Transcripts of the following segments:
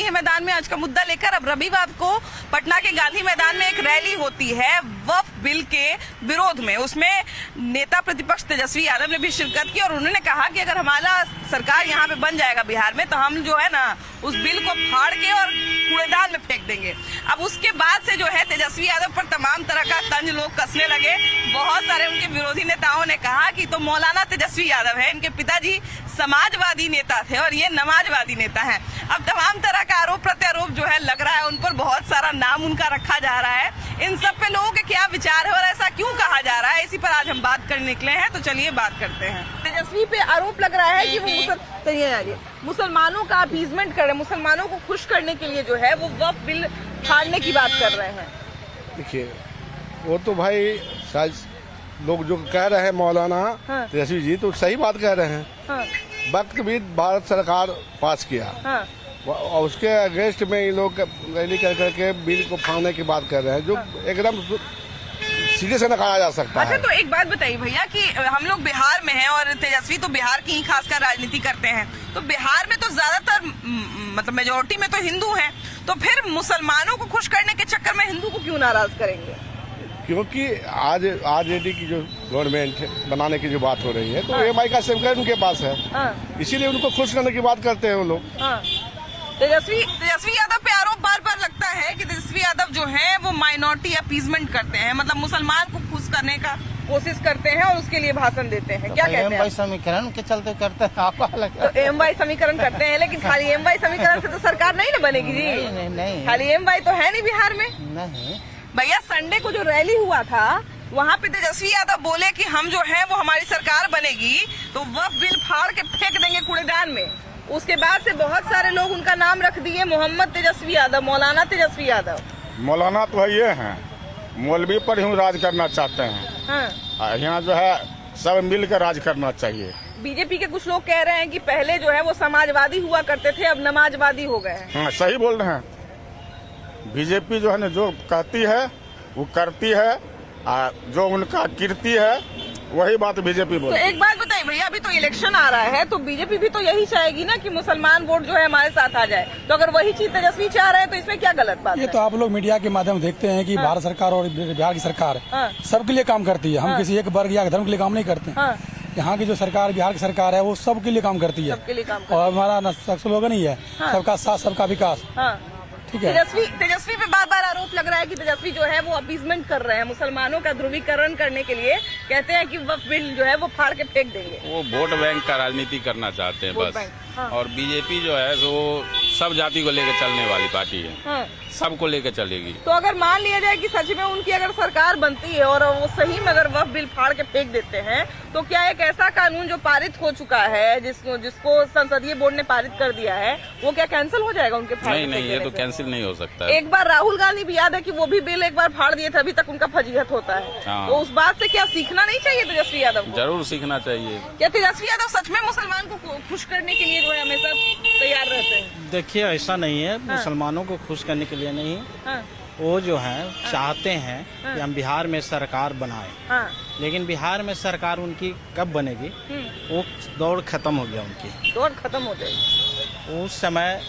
गांधी मैदान में आज का मुद्दा लेकर अब रविवार को पटना के गांधी मैदान में एक रैली होती है वक्फ बिल के विरोध में। उसमें नेता प्रतिपक्ष तेजस्वी यादव ने भी शिरकत की और उन्होंने कहा कि अगर हमारा सरकार यहाँ पे बन जाएगा बिहार में तो हम जो है ना उस बिल को फाड़ के और कूड़ेदान में फेंक देंगे। अब उसके बाद से जो है तेजस्वी यादव पर तमाम तरह का तंज लोग कसने लगे। बहुत सारे उनके विरोधी नेताओं ने कहा कि तो मौलाना तेजस्वी यादव है, इनके पिताजी समाजवादी नेता थे और ये नमाजवादी नेता हैं। अब तमाम तरह का आरोप प्रत्यारोप जो है लग रहा है उन पर, बहुत सारा नाम उनका रखा जा रहा है। इन सब पे लोगों के क्या विचार है और ऐसा क्यों कहा जा रहा है, इसी पर आज हम बात करने निकले हैं। तो चलिए बात करते हैं। तेजस्वी पे आरोप लग रहा है कि वो मुसलमानों का अपीजमेंट कर रहे हैं, मुसलमानों को खुश करने के लिए जो है वो वक्फ बिल फाड़ने की बात कर रहे हैं। देखिए वो तो भाई शायद लोग जो कह रहे हैं मौलाना तेजस्वी जी तो सही बात कह रहे हैं। वक्त भी भारत सरकार पास किया और उसके अगेंस्ट में ये लोग रैली कर करके बिल को फाड़ने की बात कर रहे हैं जो एकदम सीधे से नकारा जा सकता है। अच्छा तो एक बात बताइए भैया कि हम लोग बिहार में हैं और तेजस्वी तो बिहार की ही खासकर राजनीति करते हैं, तो बिहार में तो ज्यादातर मतलब मेजोरिटी में तो हिंदू हैं, तो फिर मुसलमानों को खुश करने के चक्कर में हिंदू को क्यों नाराज करेंगे? क्योंकि आज आरजेडी की जो गवर्नमेंट बनाने की जो बात हो रही है तो एमआई का समीकरण उनके पास है, इसीलिए उनको खुश करने की बात करते हैं वो लोग। तेजस्वी यादव पे आरोप बार बार लगता है कि तेजस्वी यादव जो है वो माइनॉरिटी अपीजमेंट करते हैं, मतलब मुसलमान को खुश करने का कोशिश करते हैं और उसके लिए भाषण देते हैं। क्या कहते हैं? एमवाई समीकरण के चलते करते हैं, आपको लगता है? तो एमवाई समीकरण करते हैं, लेकिन खाली एमवाई समीकरण से तो सरकार नहीं ना बनेगी जी। नहीं, खाली एमवाई तो है नहीं बिहार में। नहीं भैया संडे को जो रैली हुआ था वहाँ पे तेजस्वी यादव बोले कि हम जो है वो हमारी सरकार बनेगी तो वक्फ बिल फाड़ के फेंक देंगे कूड़ेदान में। उसके बाद से बहुत सारे लोग उनका नाम रख दिए मोहम्मद तेजस्वी यादव, मौलाना तेजस्वी यादव। मौलाना तो है ये हैं, मौलवी पर ही राज करना चाहते हैं। यहाँ जो है सब मिल कर राज करना चाहिए। बीजेपी के कुछ लोग कह रहे हैं कि पहले जो है वो समाजवादी हुआ करते थे, अब नमाजवादी हो गए हैं। हाँ सही बोल रहे हैं। बीजेपी जो है ना जो कहती है वो करती है, जो उनका कीर्ति है वही बात बीजेपी बोलती है। तो एक बात बताइए भैया, अभी तो इलेक्शन आ रहा है तो बीजेपी भी तो यही चाहेगी ना कि मुसलमान वोट जो है हमारे साथ आ जाए, तो अगर वही चीज तेजस्वी चाह रहे हैं तो इसमें क्या गलत बात है? ये तो आप लोग मीडिया के माध्यम देखते हैं कि भारत सरकार और बिहार की सरकार सबके लिए काम करती है। हम किसी एक वर्ग या धर्म के लिए काम नहीं करते। यहाँ की जो सरकार बिहार की सरकार है वो सबके लिए काम करती है और हमारा स्लोगन ही है सबका साथ सबका विकास। ठीक है। तेजस्वी पे बार बार आरोप लग रहा है कि तेजस्वी जो है वो अपीजमेंट कर रहे हैं, मुसलमानों का ध्रुवीकरण करने के लिए कहते हैं कि वक्फ बिल जो है वो फाड़ के फेंक देंगे। वो वोट बैंक का राजनीति करना चाहते हैं बस। और बीजेपी जो है वो सब जाति को लेकर चलने वाली पार्टी है, सबको लेकर चलेगी। तो अगर मान लिया जाए कि सच में उनकी अगर सरकार बनती है और वो सही में अगर वक्फ बिल फाड़ के फेंक देते हैं तो क्या एक ऐसा कानून जो पारित हो चुका है जिसको संसदीय बोर्ड ने पारित कर दिया है वो क्या कैंसिल हो जाएगा उनके? नहीं, ये तो कैंसिल नहीं हो सकता। एक बार राहुल गांधी भी याद है कि वो भी बिल एक बार फाड़ दिए थे, अभी तक उनका फजीहत होता है। तो उस बात से क्या सीखना नहीं चाहिए तेजस्वी यादव को? जरूर सीखना चाहिए। क्या तेजस्वी यादव सच में मुसलमान को खुश करने के लिए जो है हमेशा तैयार रहते हैं? देखिए ऐसा नहीं है, मुसलमानों को खुश करने के लिए नहीं, वो जो है चाहते हैं कि हम बिहार में सरकार बनाएं। लेकिन बिहार में सरकार उनकी कब बनेगी? वो दौड़ खत्म हो गया, उनकी दौड़ खत्म हो गई। उस समय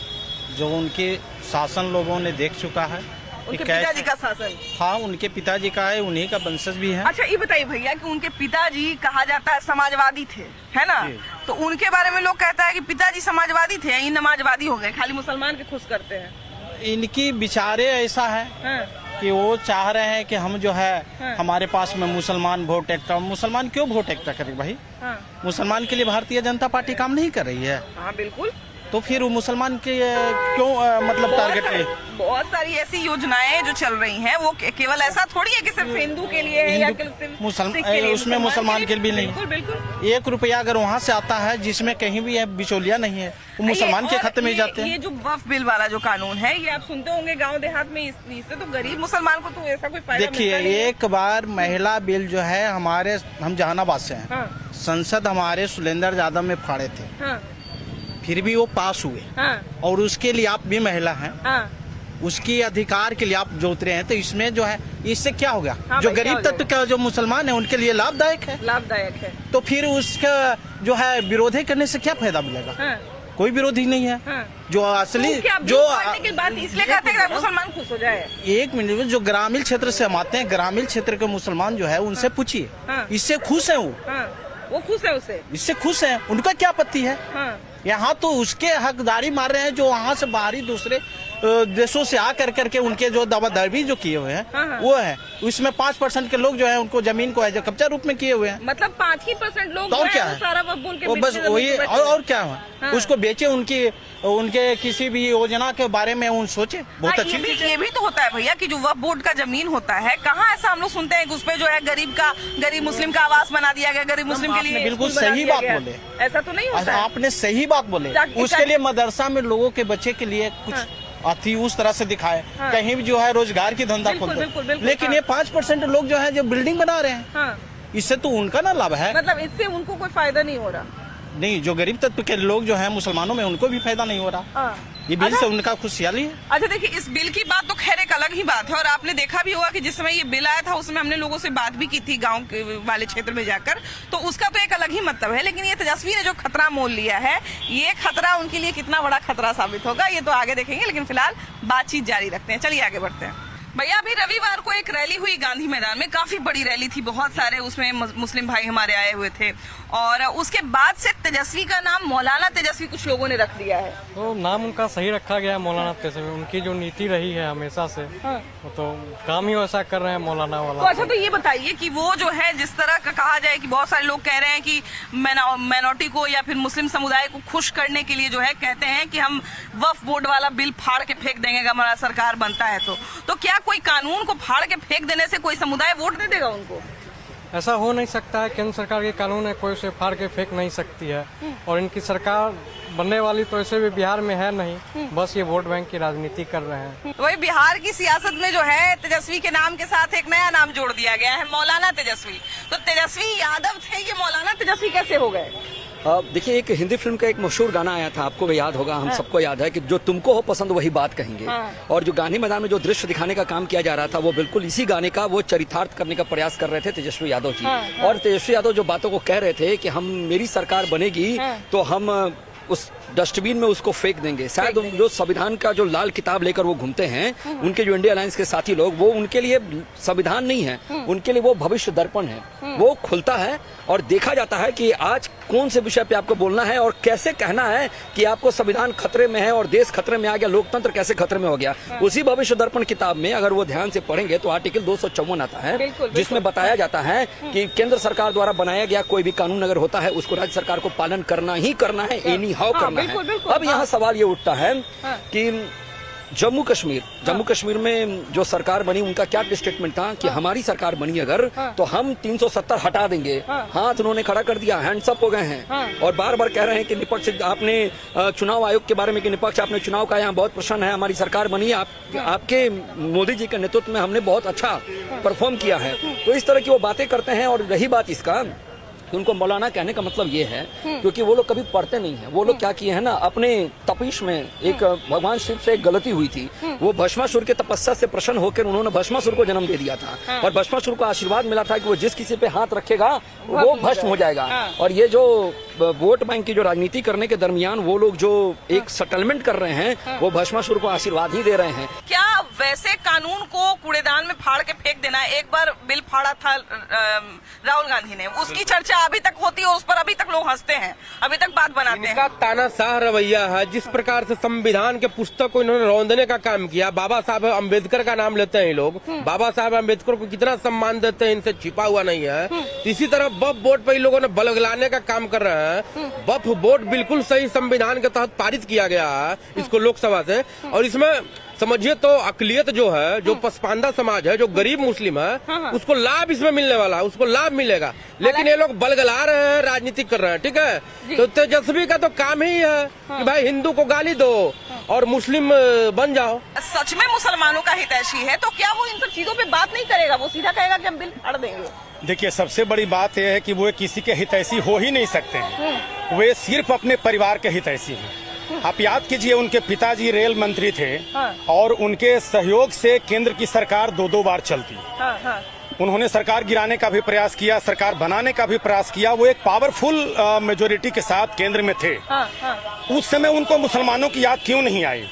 जो उनके शासन लोगों ने देख चुका है, उनके पिताजी का शासन। हाँ उनके पिताजी का है, उन्हीं का वंशज भी है। अच्छा ये बताइए भैया कि उनके पिताजी कहा जाता है समाजवादी थे, है ना? तो उनके बारे में लोग कहता है कि पिताजी समाजवादी थे, ये नमाजवादी हो गए, खाली मुसलमान के खुश करते हैं। इनकी विचारे ऐसा है कि वो चाह रहे हैं कि हम जो है हमारे पास में मुसलमान वोट एकता। मुसलमान क्यों वोट एकता करे भाई? मुसलमान के लिए भारतीय जनता पार्टी काम नहीं कर रही है। हाँ बिल्कुल। तो फिर वो मुसलमान के क्यों मतलब टारगेट ले? बहुत सारी ऐसी योजनाएं जो चल रही हैं वो केवल ऐसा थोड़ी है कि सिर्फ हिंदू के लिए है या सिर्फ उसमें मुसलमान के लिए नहीं। बिल्कुल। 1 रुपया अगर वहाँ से आता है जिसमें कहीं भी बिचौलिया नहीं है वो मुसलमान के खाते में जाते हैं। ये जो वक्फ बिल वाला जो कानून है ये आप सुनते होंगे गाँव देहात में, इससे तो गरीब मुसलमान को तो ऐसा कोई फायदा देखिए एक बार महिला बिल जो है हम जहानाबाद से हैं, संसद हमारे सुलेंदर यादव में फाड़े थे, फिर भी वो पास हुए। और उसके लिए आप भी महिला हैं, उसकी अधिकार के लिए आप जोत रहे हैं, तो इसमें जो है इससे क्या हो गया? जो गरीब तत्व का जो मुसलमान है उनके लिए लाभदायक है। लाभदायक है। तो फिर उसका जो है विरोध करने से क्या फायदा मिलेगा? कोई विरोधी नहीं है। जो असली तो क्या जो बिल की बात इसलिए कहते हैं कि मुसलमान खुश हो जाए। एक मिनट में जो ग्रामीण क्षेत्र से हम आते हैं, ग्रामीण क्षेत्र के मुसलमान जो है उनसे पूछिए, इससे खुश है वो खुश है उससे, इससे खुश है, उनका क्या आपत्ति है। यहाँ तो उसके हकदारी मार रहे हैं जो वहाँ से बाहरी दूसरे देशों से आकर करके उनके जो दावादारी जो किए हुए हैं वो है। उसमें 5% के लोग जो है उनको जमीन को है कब्जा रूप में किए हुए हैं। मतलब 5% लोग तो और क्या है, सारा वक्त बोल के वो बस वही और क्या है, उसको बेचे, उनके किसी भी योजना के बारे में उन सोचे। बहुत अच्छी ये भी तो होता है भैया कि जो वक्फ बोर्ड का जमीन होता है, कहाँ ऐसा हम लोग सुनते हैं कि उस पे जो है गरीब मुस्लिम का आवास बना दिया गया, गरीब मुस्लिम के लिए बिल्कुल सही बात बोले, ऐसा तो नहीं होता है। आपने सही बात बोले। उसके लिए मदरसा में लोगों के बच्चे के लिए कुछ अति उस तरह से दिखाए, कहीं भी जो है रोजगार की धंधा खोल दो। लेकिन ये 5% लोग जो है जो बिल्डिंग बना रहे हैं, इससे तो उनका ना लाभ है, मतलब इससे उनको कोई फायदा नहीं हो रहा। नहीं, जो गरीब तत्व के लोग जो हैं मुसलमानों में, उनको भी फायदा नहीं हो रहा। ये बिल से उनका खुशहाली है। अच्छा देखिए, इस बिल की बात तो खैर एक अलग ही बात है, और आपने देखा भी होगा कि जिस समय ये बिल आया था उसमें हमने लोगों से बात भी की थी गांव के वाले क्षेत्र में जाकर, तो उसका तो एक अलग ही मतलब है। लेकिन ये तेजस्वी ने जो खतरा मोल लिया है, ये खतरा उनके लिए कितना बड़ा खतरा साबित होगा ये तो आगे देखेंगे। लेकिन फिलहाल बातचीत जारी रखते हैं, चलिए आगे बढ़ते हैं। भैया अभी रविवार को एक रैली हुई गांधी मैदान में, काफी बड़ी रैली थी, बहुत सारे उसमें मुस्लिम भाई हमारे आए हुए थे, और उसके बाद से तेजस्वी का नाम मौलाना तेजस्वी कुछ लोगों ने रख दिया है। तो नाम उनका सही रखा गया है मौलाना तेजस्वी, उनकी जो नीति रही है हमेशा से, तो काम ही वैसा कर रहे हैं मौलाना वाला। तो अच्छा, तो ये बताइए कि वो जो है जिस तरह का कहा जाए कि बहुत सारे लोग कह रहे हैं कि माइनॉरिटी को या फिर मुस्लिम समुदाय को खुश करने के लिए जो है कहते हैं कि हम वक्फ बोर्ड वाला बिल फाड़ के फेंक देंगे अगर हमारा सरकार बनता है तो क्या कोई कानून को फाड़ के फेंक देने से कोई समुदाय वोट दे देगा उनको? ऐसा हो नहीं सकता है, केंद्र सरकार के कानून है, कोई उसे फाड़ के फेंक नहीं सकती है। और इनकी सरकार बनने वाली तो ऐसे भी बिहार में है नहीं, बस ये वोट बैंक की राजनीति कर रहे हैं। वही बिहार की सियासत में जो है तेजस्वी के नाम के साथ एक नया नाम जोड़ दिया गया है, मौलाना तेजस्वी। तो तेजस्वी यादव थे, ये मौलाना तेजस्वी कैसे हो गए? देखिए, एक हिंदी फिल्म का एक मशहूर गाना आया था, आपको भी याद होगा, हम सबको याद है कि जो तुमको हो पसंद वही बात कहेंगे। और जो गांधी मैदान में जो दृश्य दिखाने का काम किया जा रहा था, वो बिल्कुल इसी गाने का वो चरितार्थ करने का प्रयास कर रहे थे तेजस्वी यादव जी। और तेजस्वी यादव जो बातों को कह रहे थे कि हम मेरी सरकार बनेगी तो हम उस डस्टबिन में उसको फेंक देंगे। शायद जो संविधान का जो लाल किताब लेकर वो घूमते हैं, उनके जो इंडिया अलायंस के साथी लोग, वो उनके लिए संविधान नहीं है, उनके लिए वो भविष्य दर्पण है। वो खुलता है और देखा जाता है कि आज कौन से विषय पे आपको बोलना है और कैसे कहना है कि आपको संविधान खतरे में है और देश खतरे में आ गया, लोकतंत्र कैसे खतरे में हो गया। उसी भविष्य दर्पण किताब में अगर वो ध्यान से पढ़ेंगे तो आर्टिकल 254 आता है, जिसमें बताया जाता है कि केंद्र सरकार द्वारा बनाया गया कोई भी कानून अगर होता है उसको राज्य सरकार को पालन करना ही करना है, एनी हाउ करना है। अब यहाँ सवाल ये उठता है कि जम्मू कश्मीर में जो सरकार बनी, उनका क्या स्टेटमेंट था कि हमारी सरकार बनी अगर तो हम 370 हटा देंगे। हाथ उन्होंने खड़ा कर दिया, हैंड्स अप हो गए हैं, और बार बार कह रहे हैं कि निपक्ष, आपने चुनाव आयोग के बारे में कि निपक्ष आपने चुनाव का यहाँ बहुत प्रसन्न है, हमारी सरकार बनी, आपके मोदी जी के नेतृत्व में हमने बहुत अच्छा परफॉर्म किया है। तो इस तरह की वो बातें करते हैं। और रही बात इसका कि उनको मौलाना कहने का मतलब ये है क्योंकि वो लोग कभी पढ़ते नहीं है। वो लोग क्या किए हैं ना, अपने तपीश में एक भगवान शिव से एक गलती हुई थी, वो भस्मासुर के तपस्या से प्रसन्न होकर उन्होंने भस्मासुर को जन्म दे दिया था, और भस्मासुर को आशीर्वाद मिला था कि वो जिस किसी पे हाथ रखेगा वो भस्म हो जाएगा। और ये जो वोट बैंक की जो राजनीति करने के दरमियान वो लोग जो एक सेटलमेंट कर रहे हैं, वो भस्मासुर को आशीर्वाद ही दे रहे हैं। क्या वैसे कानून को कूड़ेदान में फाड़ के फेंक देना? एक बार बिल फाड़ा था राहुल गांधी ने, उसकी चर्चा अभी तक होती है, उस पर अभी तक लोग हंसते हैं, अभी तक बात बनाते हैं। इनका तानाशाह रवैया है। जिस प्रकार से संविधान के पुस्तक को इन्होंने रौंदने का काम किया, बाबा साहब अम्बेडकर का नाम लेते हैं ये लोग, बाबा साहब अम्बेडकर को कितना सम्मान देते हैं, इनसे छिपा हुआ नहीं है। इसी तरह वक्फ बोर्ड पर इन लोगों ने बलगलाने का काम कर रहे हैं। वक्फ बोर्ड बिल्कुल सही संविधान के तहत पारित किया गया है इसको लोकसभा से, और इसमें समझिए तो अकलियत जो है, जो पसपांदा समाज है, जो गरीब मुस्लिम है, उसको लाभ इसमें मिलने वाला है, उसको लाभ मिलेगा। लेकिन ये लोग बलगला रहे हैं, राजनीति कर रहे हैं, ठीक है। तो तेजस्वी का तो काम ही है कि भाई हिंदू को गाली दो और मुस्लिम बन जाओ। सच में मुसलमानों का हितैषी है तो क्या वो इन सब चीजों पे बात नहीं करेगा? वो सीधा कहेगा कि हम बिल फाड़ देंगे। देखिए, सबसे बड़ी बात यह है कि वो किसी के हितैषी हो ही नहीं सकते हैं, वे सिर्फ अपने परिवार के हितैषी हैं। आप याद कीजिए, उनके पिताजी रेल मंत्री थे और उनके सहयोग से केंद्र की सरकार 2-2 बार चलती। उन्होंने सरकार गिराने का भी प्रयास किया, सरकार बनाने का भी प्रयास किया। वो एक पावरफुल मेजोरिटी के साथ केंद्र में थे। उस समय उनको मुसलमानों की याद क्यों नहीं आई?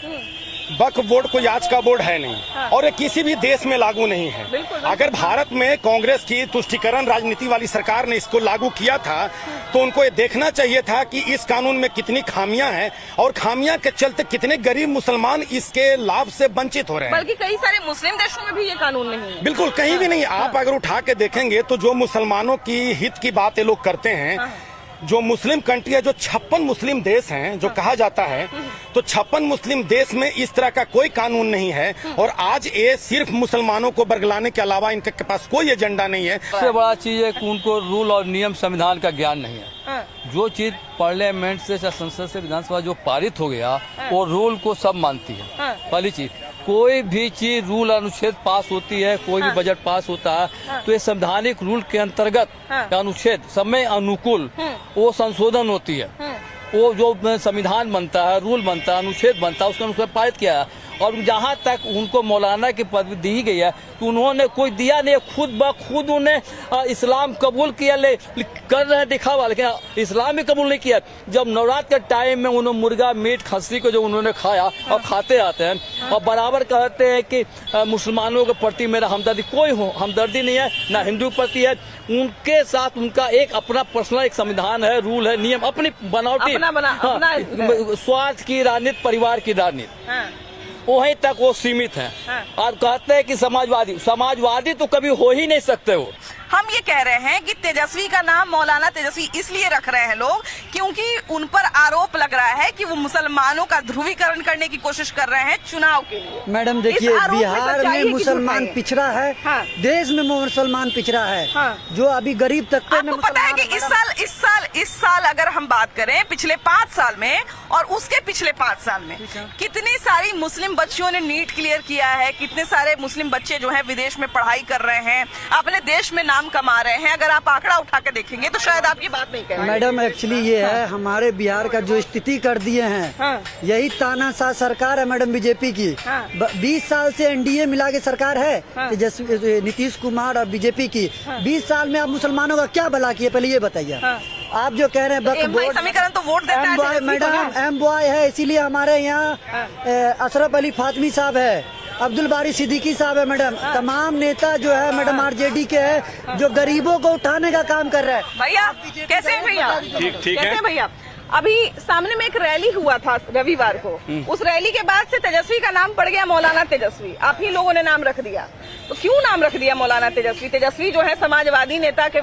वक्फ बोर्ड कोई आज का बोर्ड है नहीं और ये किसी भी देश में लागू नहीं है। अगर भारत में कांग्रेस की तुष्टीकरण राजनीति वाली सरकार ने इसको लागू किया था तो उनको ये देखना चाहिए था कि इस कानून में कितनी खामियां हैं और खामियां के चलते कितने गरीब मुसलमान इसके लाभ से वंचित हो रहे हैं। बल्कि कई सारे मुस्लिम देशों में भी ये कानून नहीं है। बिल्कुल कहीं भी नहीं। आप अगर उठा के देखेंगे तो जो मुसलमानों की हित की बात ये लोग करते हैं, जो मुस्लिम कंट्री है, जो 56 मुस्लिम देश हैं जो कहा जाता है, तो 56 मुस्लिम देश में इस तरह का कोई कानून नहीं है। और आज ये सिर्फ मुसलमानों को बरगलाने के अलावा इनके पास कोई एजेंडा नहीं है। सबसे बड़ा चीज है कि उनको रूल और नियम संविधान का ज्ञान नहीं है। जो चीज पार्लियामेंट से या संसद से विधानसभा जो पारित हो गया वो रूल को सब मानती है। पहली चीज, कोई भी चीज रूल अनुच्छेद पास होती है, कोई भी बजट पास होता है तो ये संवैधानिक रूल के अंतर्गत अनुच्छेद समय अनुकूल वो संशोधन होती है। वो जो संविधान बनता है, रूल बनता है, अनुच्छेद बनता है, उसके अनुसार पारित किया है। और जहाँ तक उनको मौलाना की पदवी दी गई है तो उन्होंने कोई दिया नहीं, खुद ब खुद उन्हें इस्लाम कबूल किया, कर रहे हैं दिखावा, लेकिन इस्लाम भी कबूल नहीं किया। जब नवरात्र के टाइम में उन्होंने मुर्गा मीट खस्सी को जो उन्होंने खाया और खाते आते हैं और बराबर कहते हैं कि मुसलमानों के प्रति मेरा हमदर्दी, कोई हमदर्दी नहीं है, ना हिंदू प्रति है। उनके साथ उनका एक अपना पर्सनल एक संविधान है, रूल है, नियम, अपनी बनावटी स्वार्थ की राजनीति, परिवार की राजनीति, वहीं तक वो सीमित हैं। और कहते हैं कि समाजवादी तो कभी हो ही नहीं सकते वो। हम ये कह रहे हैं कि तेजस्वी का नाम मौलाना तेजस्वी इसलिए रख रहे हैं लोग क्योंकि उन पर आरोप लग रहा है कि वो मुसलमानों का ध्रुवीकरण करने की कोशिश कर रहे हैं चुनाव के लिए। मैडम देखिए, बिहार में मुसलमान पिछड़ा है, देश में मुसलमान पिछड़ा है, जो अभी गरीब तबके में। आपको पता है कि इस साल अगर हम बात करें पिछले 5 साल में और उसके पिछले 5 साल में कितनी सारी मुस्लिम बच्चियों ने नीट क्लियर किया है, कितने सारे मुस्लिम बच्चे जो है विदेश में पढ़ाई कर रहे हैं, अपने देश में नाम कमा रहे हैं। अगर आप आंकड़ा उठा के देखेंगे तो शायद आप ये बात नहीं कहेंगे। मैडम एक्चुअली ये है, हमारे बिहार का जो स्थिति कर दिए हैं, यही तानाशाह सरकार है मैडम बीजेपी की। 20 साल से एनडीए मिला के सरकार है, नीतीश कुमार और बीजेपी की। 20 साल में आप मुसलमानों का क्या भला किए, पहले ये बताइए। आप जो कह रहे हैं समीकरण तो वोट देता है मैडम, एम बॉय है, इसीलिए हमारे यहाँ अशरफ अली फातमी साहब है, अब्दुल बारी सिद्दीकी साहब है मैडम। तमाम नेता जो है मैडम आरजेडी के है, जो गरीबों को उठाने का काम कर रहे हैं। भैया कैसे हैं भैया? ठीक है भैया। अभी सामने में एक रैली हुआ था रविवार को, उस रैली के बाद से तेजस्वी का नाम पड़ गया मौलाना तेजस्वी। आप ही लोगों ने नाम रख दिया, तो क्यों नाम रख दिया मौलाना तेजस्वी? तेजस्वी जो है समाजवादी नेता के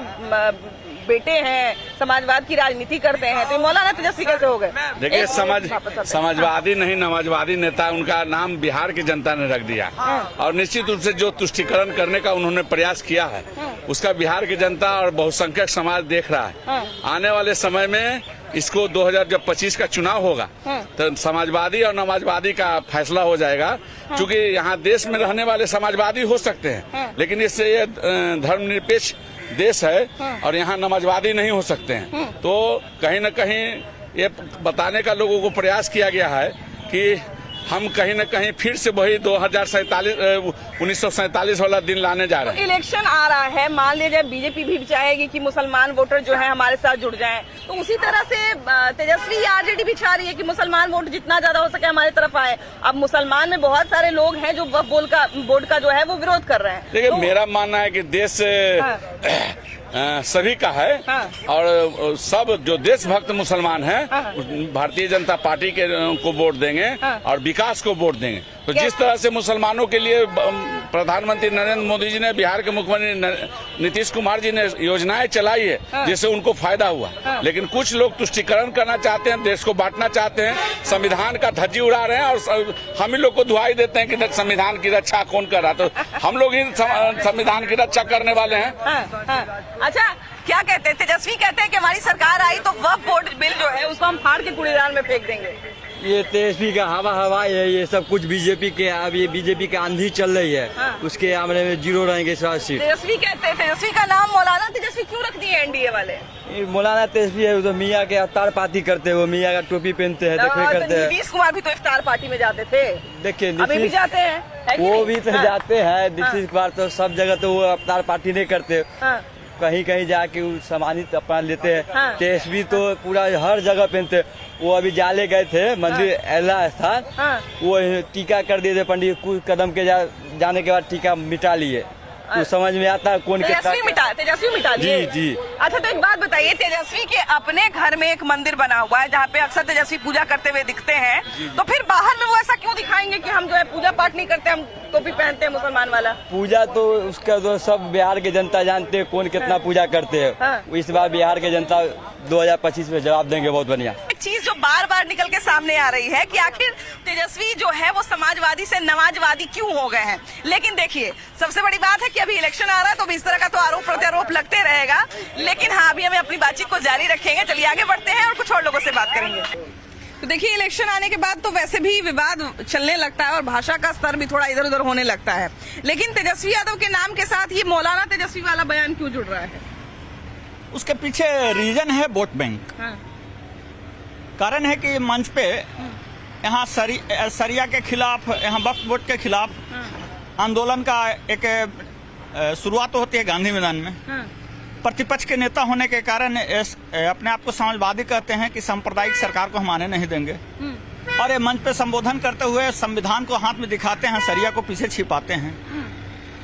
बेटे हैं, समाजवाद की राजनीति करते हैं, तो मौलाना तेजस्वी कैसे हो गए? देखिए, समाजवादी नहीं, नमाजवादी नेता, उनका नाम बिहार की जनता ने रख दिया। और निश्चित रूप से जो तुष्टीकरण करने का उन्होंने प्रयास किया है उसका बिहार की जनता और बहुसंख्यक समाज देख रहा है। आने वाले समय में इसको 2025 का चुनाव होगा तो समाजवादी और नमाजवादी का फैसला हो जाएगा। क्योंकि यहाँ देश में रहने वाले समाजवादी हो सकते हैं, लेकिन इससे ये धर्मनिरपेक्ष देश है और यहाँ नमाजवादी नहीं हो सकते हैं। तो कहीं न कहीं ये बताने का लोगों को प्रयास किया गया है कि हम कहीं न कहीं फिर से वही 1947 वाला दिन लाने जा रहे हैं। तो इलेक्शन आ रहा है, मान लीजिए बीजेपी भी चाहेगी कि मुसलमान वोटर जो है हमारे साथ जुड़ जाएं, तो उसी तरह से तेजस्वी आरजेडी भी चाह रही है कि मुसलमान वोट जितना ज्यादा हो सके हमारी तरफ आए। अब मुसलमान में बहुत सारे लोग हैं जो वक्फ बोर्ड का जो है वो विरोध कर रहे हैं। देखिए, मेरा मानना है कि देश सभी का है और सब जो देशभक्त मुसलमान हैं भारतीय जनता पार्टी के को वोट देंगे और विकास को वोट देंगे। तो जिस तरह से मुसलमानों के लिए प्रधानमंत्री नरेंद्र मोदी जी ने, बिहार के मुख्यमंत्री नीतीश कुमार जी ने योजनाएं चलाई है जिससे उनको फायदा हुआ, लेकिन कुछ लोग तुष्टीकरण करना चाहते हैं, देश को बांटना चाहते हैं, संविधान का धज्जी उड़ा रहे हैं और हम ही लोग को दुहाई देते हैं कि संविधान की रक्षा कौन कर रहा। तो हम लोग ही संविधान की रक्षा करने वाले हैं। अच्छा, क्या कहते हैं? तेजस्वी कहते हैं कि हमारी सरकार आई तो वक्फ बोर्ड बिल जो है उसको हम फाड़ के कूड़ेदान में फेंक देंगे। ये तेजस्वी का हवा है, ये सब कुछ बीजेपी के, अब ये बीजेपी का आंधी चल रही है। उसके आमने में 0 रहेंगे 7 सीट। तेजस्वी कहते हैं, तेजस्वी का नाम मौलाना तेजस्वी क्यों रख दिए एनडीए वाले? मौलाना तेजस्वी है, तो मियाँ के अवतार पार्टी करते हैं, वो मियाँ का टोपी पहनते हैं, देखो करते हैं। नीतीश कुमार भी तो इफ्तार पार्टी में जाते थे, देखिए अभी भी जाते हैं, है कि वो नहीं? भी तो जाते हैं। नीतीश कुमार तो सब जगह तो वो अवतार पार्टी नहीं करते, कहीं कहीं जाके सम्मानित अपना लेते हैं। तेजस्वी तो पूरा हर जगह पहनते। वो अभी जाले गए थे मंदिर एला स्थान, वो टीका कर दिए थे पंडित, कुछ कदम के जाने के बाद टीका मिटा लिए। तो समझ में आता है कौन तेजस्वी मिटा लिए। जी। अच्छा, तो एक बात बताइए, तेजस्वी के अपने घर में एक मंदिर बना हुआ है जहाँ पे अक्सर तेजस्वी पूजा करते हुए दिखते हैं, तो फिर बाहर में वो ऐसा क्यों दिखाएंगे कि हम जो है पूजा पाठ नहीं करते, हम टोपी पहनते हैं मुसलमान वाला? पूजा तो उसका तो सब बिहार के जनता जानते हैं कौन कितना पूजा करते हैं। इस बार बिहार के जनता 2025 में जवाब देंगे बहुत बढ़िया। एक चीज जो बार बार निकल के सामने आ रही है कि आखिर तेजस्वी जो है वो समाजवादी से नमाजवादी क्यों हो गए हैं। लेकिन देखिए, सबसे बड़ी बात है कि अभी इलेक्शन आ रहा है, तो इस तरह का तो आरोप प्रत्यारोप लगते रहेगा। लेकिन हाँ, अभी हमें अपनी बातचीत को जारी रखेंगे। चलिए आगे बढ़ते हैं और कुछ और लोगों से बात करेंगे। तो देखिए, इलेक्शन आने के बाद तो वैसे भी विवाद चलने लगता है और भाषा का स्तर भी थोड़ा इधर उधर होने लगता है। लेकिन तेजस्वी यादव के नाम के साथ ये मौलाना तेजस्वी वाला बयान क्यों जुड़ रहा है? उसके पीछे रीजन है वोट बैंक। कारण है कि मंच पे यहाँ सरिया के खिलाफ, यहाँ वक्फ बोर्ड के खिलाफ आंदोलन का एक शुरुआत होती है गांधी मैदान में। प्रतिपक्ष के नेता होने के कारण अपने आप को समाजवादी कहते हैं कि सांप्रदायिक सरकार को हम आने नहीं देंगे, और ये मंच पे संबोधन करते हुए संविधान को हाथ में दिखाते हैं, सरिया को पीछे छिपाते हैं।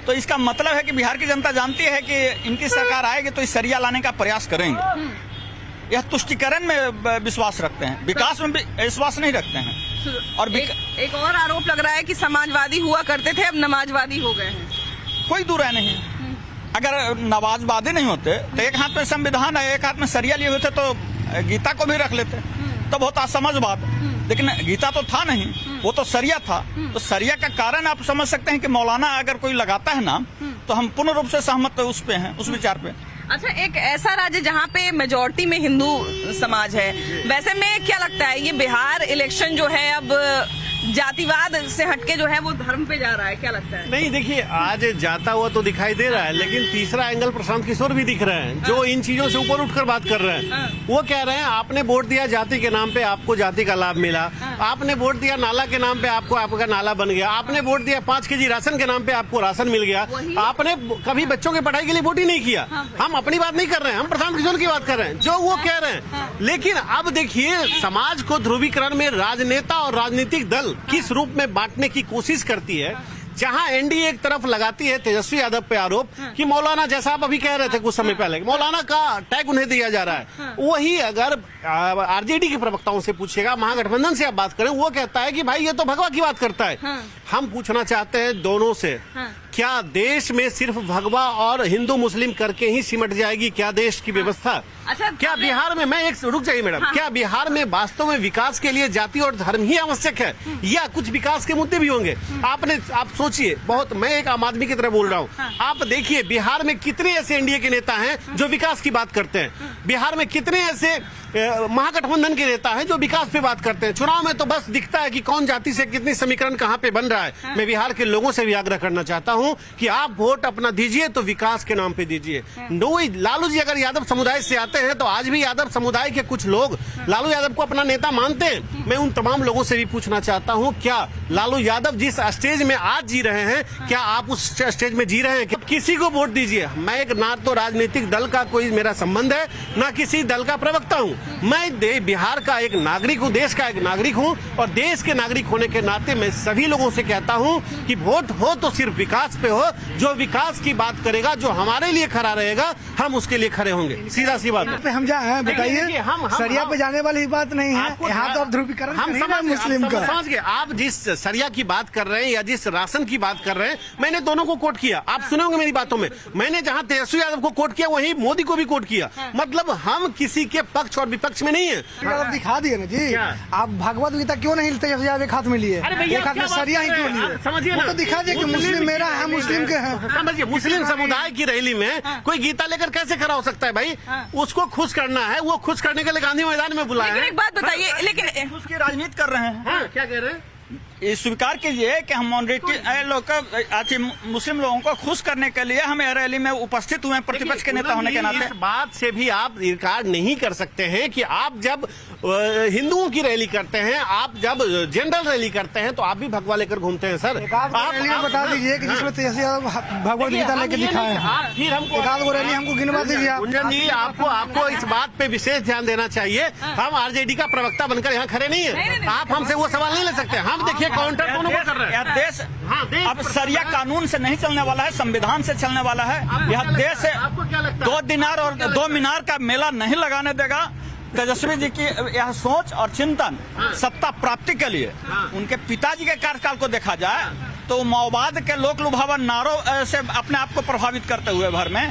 तो इसका मतलब है कि बिहार की जनता जानती है कि इनकी सरकार आएगी तो इस सरिया लाने का प्रयास करेंगे। यह तुष्टिकरण में विश्वास रखते हैं, विकास में विश्वास नहीं रखते हैं। और एक और आरोप लग रहा है कि समाजवादी हुआ करते थे, अब नमाजवादी हो गए हैं। कोई दूर है नहीं। अगर नमाजवादी नहीं होते तो एक हाथ में संविधान है, एक हाथ में सरिया लिए हुए थे, तो गीता को भी रख लेते, तो बहुत असमझ बात। लेकिन गीता तो था नहीं, वो तो सरिया था। तो सरिया का कारण आप समझ सकते हैं कि मौलाना अगर कोई लगाता है नाम, तो हम पूर्ण रूप से सहमत उस पे हैं, उस विचार पे। अच्छा, एक ऐसा राज्य जहाँ पे मेजोरिटी में हिंदू समाज है, वैसे में क्या लगता है ये बिहार इलेक्शन जो है अब जातिवाद से हटके जो है वो धर्म पे जा रहा है, क्या लगता है? नहीं, देखिए, आज जाता हुआ तो दिखाई दे रहा है, लेकिन तीसरा एंगल प्रशांत किशोर भी दिख रहे हैं, जो इन चीजों से ऊपर उठकर बात कर रहे हैं। वो कह रहे हैं आपने वोट दिया जाति के नाम पे, आपको जाति का लाभ मिला। आपने वोट दिया नाला के नाम पे, आपको आपका नाला बन गया। आपने वोट दिया 5 केजी राशन के नाम पे, आपको राशन मिल गया। आपने कभी बच्चों की पढ़ाई के लिए वोट ही नहीं किया। हम अपनी बात नहीं कर रहे हैं, हम प्रशांत किशोर की बात कर रहे हैं, जो वो कह रहे हैं। लेकिन अब देखिए, समाज को ध्रुवीकरण में राजनेता और राजनीतिक दल किस रूप में बांटने की कोशिश करती है। जहां एनडीए एक तरफ लगाती है तेजस्वी यादव पे आरोप कि मौलाना, जैसा आप अभी कह रहे थे कुछ समय पहले, मौलाना का टैग उन्हें दिया जा रहा है। वही अगर आरजेडी के प्रवक्ताओं से पूछेगा, महागठबंधन से आप बात करें, वो कहता है कि भाई ये तो भगवा की बात करता है। हम पूछना चाहते हैं दोनों से, क्या देश में सिर्फ भगवा और हिंदू मुस्लिम करके ही सिमट जाएगी क्या देश की व्यवस्था? अच्छा, क्या बिहार में, मैं एक रुक जाइए मैडम, क्या बिहार में वास्तव में विकास के लिए जाति और धर्म ही आवश्यक है, या कुछ विकास के मुद्दे भी होंगे? आप सोचिए, बहुत, मैं एक आम आदमी की तरह बोल रहा हूँ। आप देखिए बिहार में कितने ऐसे एनडीए के नेता हैं जो विकास की बात करते हैं। बिहार में कितने ऐसे महागठबंधन के नेता हैं जो विकास पे बात करते हैं। चुनाव में तो बस दिखता है कि कौन जाति से कितनी समीकरण कहाँ पे बन रहा है। मैं बिहार के लोगों से भी आग्रह करना चाहता हूँ कि आप वोट अपना दीजिए तो विकास के नाम पे दीजिए। लालू जी अगर यादव समुदाय से आते हैं तो आज भी यादव समुदाय के कुछ लोग लालू यादव को अपना नेता मानते हैं। मैं उन तमाम लोगों से भी पूछना चाहता हूँ, क्या लालू यादव जिस स्टेज में आज जी रहे हैं, क्या आप उस स्टेज में जी रहे हैं? किसी को वोट दीजिए। मैं एक ना तो राजनीतिक दल का कोई मेरा संबंध है, ना किसी दल का प्रवक्ता हूँ। मैं बिहार का एक नागरिक हूँ, देश का एक नागरिक हूँ, और देश के नागरिक होने के नाते मैं सभी लोगों से कहता हूँ कि वोट हो तो सिर्फ विकास पे हो। जो विकास की बात करेगा, जो हमारे लिए खड़ा रहेगा, हम उसके लिए खड़े होंगे। सीधा सी बात है। हम जहाँ बताइए, सरिया पे जाने वाली बात नहीं है। यहाँ तो आप ध्रुवीकरण हम मुस्लिम का समझ गए। आप जिस सरिया की बात कर रहे हैं या जिस राशन की बात कर रहे हैं, मैंने दोनों को कोट किया। आप सुने होंगे मेरी बातों में, मैंने जहाँ तेजस्वी यादव को कोट किया वहीं मोदी को भी कोट किया। मतलब हम किसी के पक्ष और विपक्ष में नहीं है। आप दिखा दिए ना जी, आप भगवत गीता क्यों नहीं तेजस्वी यादव एक हाथ में लिए, एक हाथ में सरिया ही क्यों लिए? समझिए वो तो दिखा दिए कि मुस्लिम मेरा है, मुस्लिम के हैं। समझिए, मुस्लिम समुदाय की रैली में कोई गीता लेकर कैसे खड़ा हो सकता है भाई? उसको खुश करना है, वो खुश करने के लिए गांधी मैदान में बुलाया है। एक बात बताइए, लेकिन उसकी राजनीति कर रहे हैं। क्या कह रहे हैं? ये स्वीकार कीजिए कि हम माइनॉरिटी मुस्लिम लोगों को खुश करने के लिए हम रैली में उपस्थित हुए, प्रतिपक्ष के नेता होने के नाते। इस बात से भी आप रिकॉर्ड नहीं कर सकते हैं कि आप जब हिंदुओं की रैली करते हैं, आप जब जनरल रैली करते हैं, तो आप भी भगवा लेकर घूमते हैं सर। आप बता दीजिए कि जिसमें तेजस्वी यादव भगवत गीता लेके दिखाए हैं, फिर हमको एक आध रैली हमको गिनवा दीजिए। गुंजन जी, आपको इस बात पे विशेष ध्यान देना चाहिए। हम आरजेडी का प्रवक्ता बनकर यहाँ खड़े नहीं है, आप हमसे वो सवाल नहीं ले सकते। हम देखिए काउंटर दोनों को कर रहे हैं। देश अब सरिया कानून से नहीं चलने वाला है, संविधान से चलने वाला है। यह देश आपको क्या लगता है? 2 दिनार और 2 मीनार का मेला नहीं लगाने देगा। तेजस्वी जी की यह सोच और चिंतन सत्ता प्राप्ति के लिए, उनके पिताजी के कार्यकाल को देखा जाए तो माओवाद के लोक लुभावन नारों से अपने आप को प्रभावित करते हुए भर में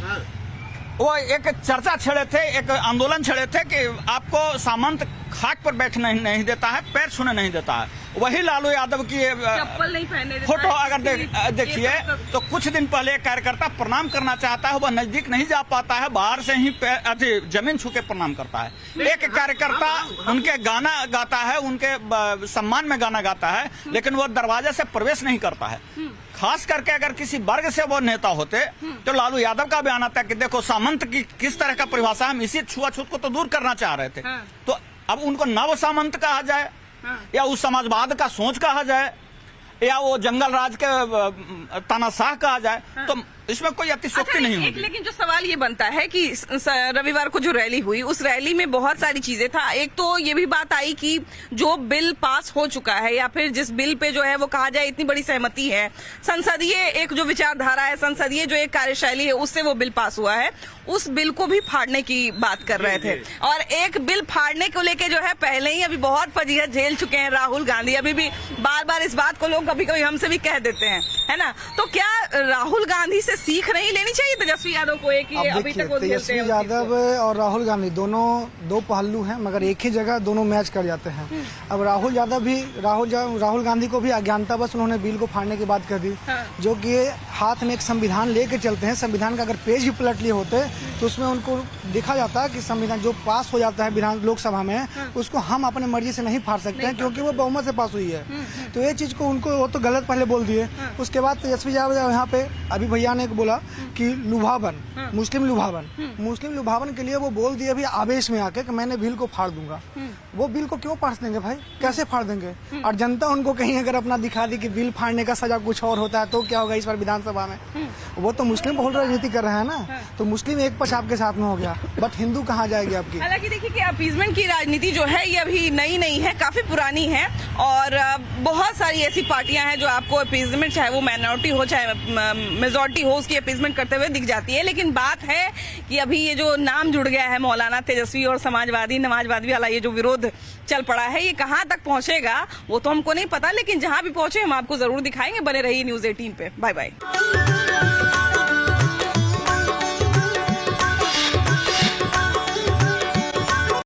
वो एक चर्चा छेड़े थे, एक आंदोलन छेड़े थे कि आपको सामंत खाक पर बैठने नहीं देता है, पैर छूने नहीं देता है। वही लालू यादव की चप्पल नहीं पहने देता फोटो है, अगर देखिए तो कुछ दिन पहले एक कार्यकर्ता प्रणाम करना चाहता है, वह नजदीक नहीं जा पाता है, बाहर से ही जमीन छू के प्रणाम करता है। एक कार्यकर्ता उनके गाना गाता है, उनके सम्मान में गाना गाता है, लेकिन वो दरवाजे से प्रवेश नहीं करता है। खास करके अगर किसी वर्ग से वो नेता होते तो लालू यादव का बयान आता है कि देखो सामंत की किस तरह का परिभाषा, हम इसी छुआछूत को तो दूर करना चाह रहे थे। तो अब उनको नव सामंत कहा जाए या उस समाजवाद का सोच कहा जाए या वो जंगल राज के तानाशाह कहा जाए, तो इसमें कोई अतिशयोक्ति नहीं होगी। लेकिन जो सवाल ये बनता है कि रविवार को जो रैली हुई, उस रैली में बहुत सारी चीजें था। एक तो ये भी बात आई कि जो बिल पास हो चुका है या फिर जिस बिल पे जो है वो कहा जाए इतनी बड़ी सहमति है, संसदीय एक जो विचारधारा है, संसदीय जो एक कार्यशैली है, उससे वो बिल पास हुआ है, उस बिल को भी फाड़ने की बात कर रहे थे। और एक बिल फाड़ने को लेके जो है पहले ही अभी बहुत फजीहत झेल चुके हैं राहुल गांधी। अभी भी बार बार इस बात को लोग कभी कभी हमसे भी कह देते हैं, है ना? तो क्या राहुल गांधी से सीख नहीं लेनी चाहिए तेजस्वी यादव को? एक ही अभी तक तेजस्वी यादव और राहुल गांधी दोनों 2 पहलू हैं, मगर एक ही जगह दोनों मैच कर जाते हैं। अब राहुल गांधी को भी अज्ञानतावश उन्होंने बिल को फाड़ने की बात कर दी, जो कि हाथ में एक संविधान लेके चलते हैं। संविधान का अगर पेज भी पलट लिए होते तो उसमें उनको देखा जाता है कि संविधान जो पास हो जाता है विधान लोकसभा में, उसको हम अपने मर्जी से नहीं फाड़ सकते हैं, क्योंकि वो बहुमत से पास हुई है। तो ये चीज को उनको वो तो गलत पहले बोल दिए। उसके बाद तेजस्वी यादव यहाँ पे अभी भैया ने बोला कि लुभावन, मुस्लिम लुभावन के लिए वो बोल दिए अभी आवेश में आके कि मैंने बिल को फाड़ दूंगा। वो बिल को क्यों फाड़ देंगे भाई, कैसे फाड़ देंगे? और जनता उनको कहीं अगर अपना दिखा दी कि बिल फाड़ने का सजा कुछ और होता है तो क्या होगा इस बार विधानसभा में? वो तो मुस्लिम बहुल राजनीति कर रहे हैं ना, तो मुस्लिम एक पक्ष आपके साथ में हो गया, बट हिंदू कहाँ जाएगी आपकी? हालांकि देखिए कि अपीजमेंट की राजनीति जो है ये अभी नई नहीं है, काफी पुरानी है। और बहुत सारी ऐसी पार्टियां हैं जो आपको अपीजमेंट, चाहे वो माइनॉरिटी हो चाहे मेजॉरिटी हो, उसकी अपीजमेंट करते हुए दिख जाती है। लेकिन बात है कि अभी ये जो नाम जुड़ गया है मौलाना तेजस्वी और समाजवादी वाला ये जो विरोध चल पड़ा है, ये कहाँ तक पहुंचेगा वो तो हमको नहीं पता, लेकिन जहां भी पहुंचे हम आपको जरूर दिखाएंगे। बने रहिए न्यूज़ 18 पे। Bye bye.